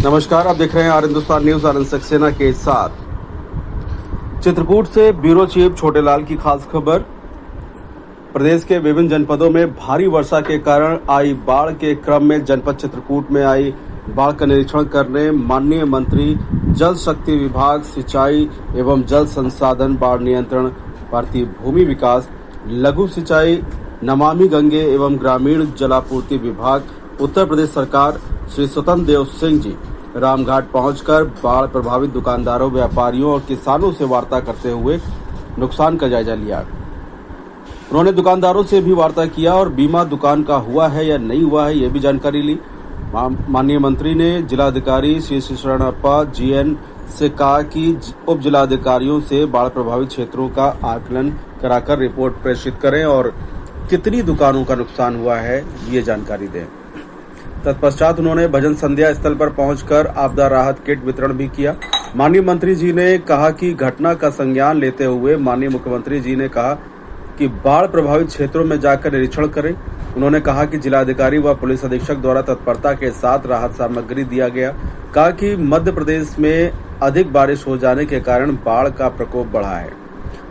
नमस्कार, आप देख रहे हैं आर हिंदुस्तान न्यूज। आनंद सक्सेना के साथ। चित्रकूट से ब्यूरो चीफ छोटेलाल की खास खबर। प्रदेश के विभिन्न जनपदों में भारी वर्षा के कारण आई बाढ़ के क्रम में जनपद चित्रकूट में आई बाढ़ का निरीक्षण करने माननीय मंत्री जल शक्ति विभाग, सिंचाई एवं जल संसाधन, बाढ़ नियंत्रण, भारतीय भूमि विकास, लघु सिंचाई, नमामि गंगे एवं ग्रामीण जलापूर्ति विभाग, उत्तर प्रदेश सरकार श्री स्वतंत्र देव सिंह जी रामघाट पहुंचकर बाढ़ प्रभावित दुकानदारों, व्यापारियों और किसानों से वार्ता करते हुए नुकसान का जायजा लिया। उन्होंने दुकानदारों से भी वार्ता किया और बीमा दुकान का हुआ है या नहीं हुआ है, ये भी जानकारी ली। माननीय मंत्री ने जिलाधिकारी श्री शरणप्पा जीएन से कहा कि उप जिलाधिकारियों से बाढ़ प्रभावित क्षेत्रों का आकलन कराकर रिपोर्ट प्रेषित करें और कितनी दुकानों का नुकसान हुआ है ये जानकारी दें। तत्पश्चात उन्होंने भजन संध्या स्थल पर पहुंचकर आपदा राहत किट वितरण भी किया। माननीय मंत्री जी ने कहा कि घटना का संज्ञान लेते हुए माननीय मुख्यमंत्री जी ने कहा कि बाढ़ प्रभावित क्षेत्रों में जाकर निरीक्षण करें। उन्होंने कहा कि जिलाधिकारी व पुलिस अधीक्षक द्वारा तत्परता के साथ राहत सामग्री दिया गया। कहा कि मध्य प्रदेश में अधिक बारिश हो जाने के कारण बाढ़ का प्रकोप बढ़ा है।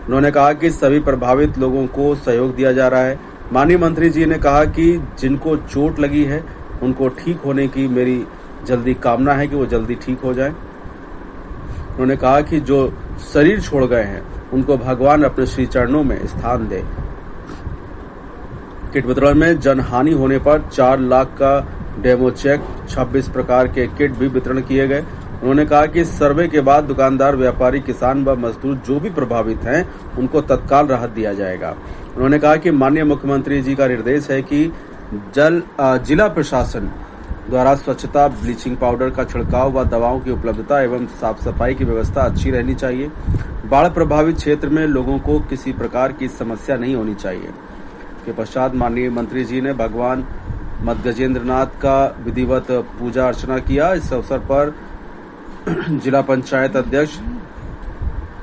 उन्होंने कहा कि सभी प्रभावित लोगों को सहयोग दिया जा रहा है। माननीय मंत्री जी ने कहा कि जिनको चोट लगी है उनको ठीक होने की मेरी जल्दी कामना है कि वो जल्दी ठीक हो जाए। उन्होंने कहा कि जो शरीर छोड़ गए हैं उनको भगवान अपने श्री चरणों में स्थान दे। किट वितरण में जनहानि होने पर 4 लाख का डेमो चेक, 26 प्रकार के किट भी वितरण किए गए। उन्होंने कहा कि सर्वे के बाद दुकानदार, व्यापारी, किसान व मजदूर जो भी प्रभावित हैं उनको तत्काल राहत दिया जाएगा। उन्होंने कहा कि माननीय मुख्यमंत्री जी का निर्देश है कि जिला प्रशासन द्वारा स्वच्छता, ब्लीचिंग पाउडर का छिड़काव व दवाओं की उपलब्धता एवं साफ सफाई की व्यवस्था अच्छी रहनी चाहिए। बाढ़ प्रभावित क्षेत्र में लोगों को किसी प्रकार की समस्या नहीं होनी चाहिए। के पश्चात माननीय मंत्री जी ने भगवान मदगजेंद्रनाथ का विधिवत पूजा अर्चना किया। इस अवसर पर जिला पंचायत अध्यक्ष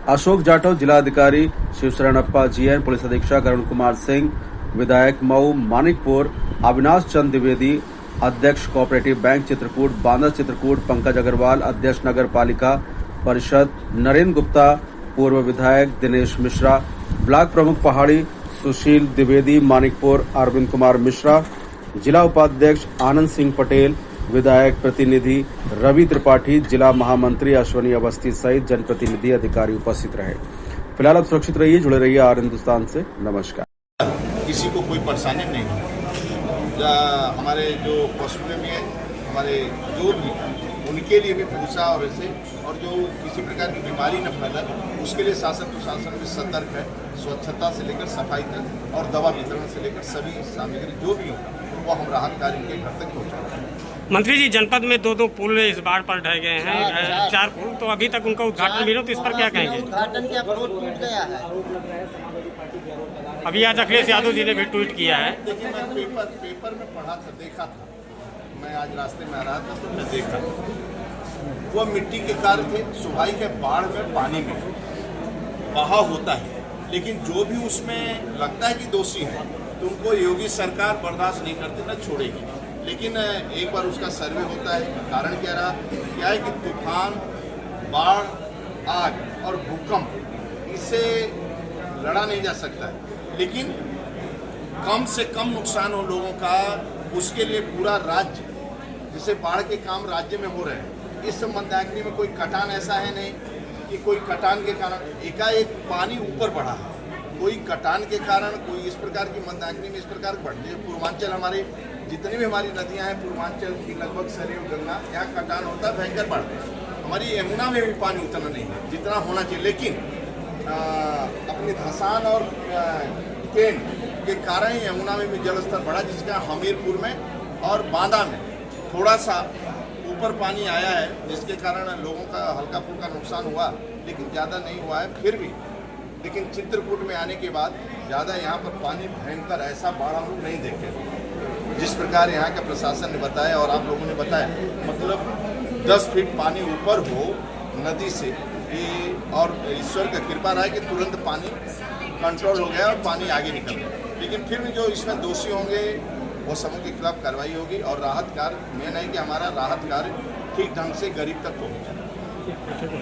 अशोक जाटव, जिलाधिकारी शिव शरणप्पा जीएन, पुलिस अधीक्षक अरुण कुमार सिंह, विधायक मऊ मानिकपुर अविनाश चंद द्विवेदी, अध्यक्ष कोऑपरेटिव बैंक चित्रकूट बांदा चित्रकूट पंकज अग्रवाल, अध्यक्ष नगर पालिका परिषद नरेंद्र गुप्ता, पूर्व विधायक दिनेश मिश्रा, ब्लॉक प्रमुख पहाड़ी सुशील द्विवेदी मानिकपुर, अरविंद कुमार मिश्रा, जिला उपाध्यक्ष आनंद सिंह पटेल, विधायक प्रतिनिधि रवि त्रिपाठी, जिला महामंत्री अश्वनी अवस्थी सहित जनप्रतिनिधि अधिकारी उपस्थित रहे। फिलहाल आप सुरक्षित रहिए, जुड़े रहिए आर हिंदुस्तान से। नमस्कार। किसी को कोई परेशानी नहीं है। हमारे जो पशु प्रेमी है, हमारे जो भी, उनके लिए भी पूछा और ऐसे, और जो किसी प्रकार की बीमारी न फैले उसके लिए शासन प्रशासन भी सतर्क है। स्वच्छता से लेकर सफाई तक और दवा वितरण से लेकर सभी सामग्री जो भी हो वो हम राहत कार्य के घर तक पहुँचा रहे हैं। मंत्री जी, जनपद में 2 पुल इस बाढ़ पर ढह गए हैं, 4 पुल, तो अभी तक उनका उद्घाटन भी नहीं, तो इस पर क्या कहेंगे? उद्घाटन किया, रोड टूट गया है। अभी आज अखिलेश यादव जी ने भी ट्वीट किया है। देखिए, मैं पेपर में पढ़ा था, देखा था। मैं आज रास्ते में आ रहा था तो मैं देखा था वो मिट्टी के कार्य थे। स्वाभाविक है, बाढ़ में पानी में बहाव होता है, लेकिन जो भी उसमें लगता है कि दोषी है तो उनको योगी सरकार बर्दाश्त नहीं करती, न छोड़ेगी। लेकिन एक बार उसका सर्वे होता है। कारण क्या है कि तूफान, बाढ़, आग और भूकंप, इससे लड़ा नहीं जा सकता है, लेकिन कम से कम नुकसान हो लोगों का, उसके लिए पूरा राज्य, जैसे बाढ़ के काम राज्य में हो रहे हैं, इस मंदाकिनी में कोई कटान ऐसा है नहीं कि कोई कटान के कारण एकाएक पानी ऊपर बढ़ा है। कोई कटान के कारण, कोई इस प्रकार की मंदाकिनी में इस प्रकार बढ़ने, पूर्वांचल हमारे जितनी भी हमारी नदियां हैं, पूर्वांचल की लगभग सरयू, गंगा, यहाँ कटान होता है, भयंकर बढ़। हमारी यमुना में भी पानी उतना नहीं है जितना होना चाहिए, लेकिन अपनी धसान और केन के कारण यमुना में भी जल स्तर बढ़ा, जिसका हमीरपुर में और बांदा में थोड़ा सा ऊपर पानी आया है, जिसके कारण लोगों का हल्का फुल्का नुकसान हुआ, लेकिन ज़्यादा नहीं हुआ है फिर भी। लेकिन चित्रकूट में आने के बाद ज़्यादा यहाँ पर पानी भयंकर, ऐसा बाढ़ हम लोग नहीं देखे जिस प्रकार यहाँ के प्रशासन ने बताया और आप लोगों ने बताया। मतलब 10 फीट पानी ऊपर हो नदी से, ये और ईश्वर का कृपा रहा है कि तुरंत पानी कंट्रोल हो गया और पानी आगे निकल गया। लेकिन फिर भी जो इसमें दोषी होंगे वो समूह के खिलाफ कार्रवाई होगी और राहत कार्य मेन है कि हमारा राहत कार्य ठीक ढंग से गरीब तक पहुँचे।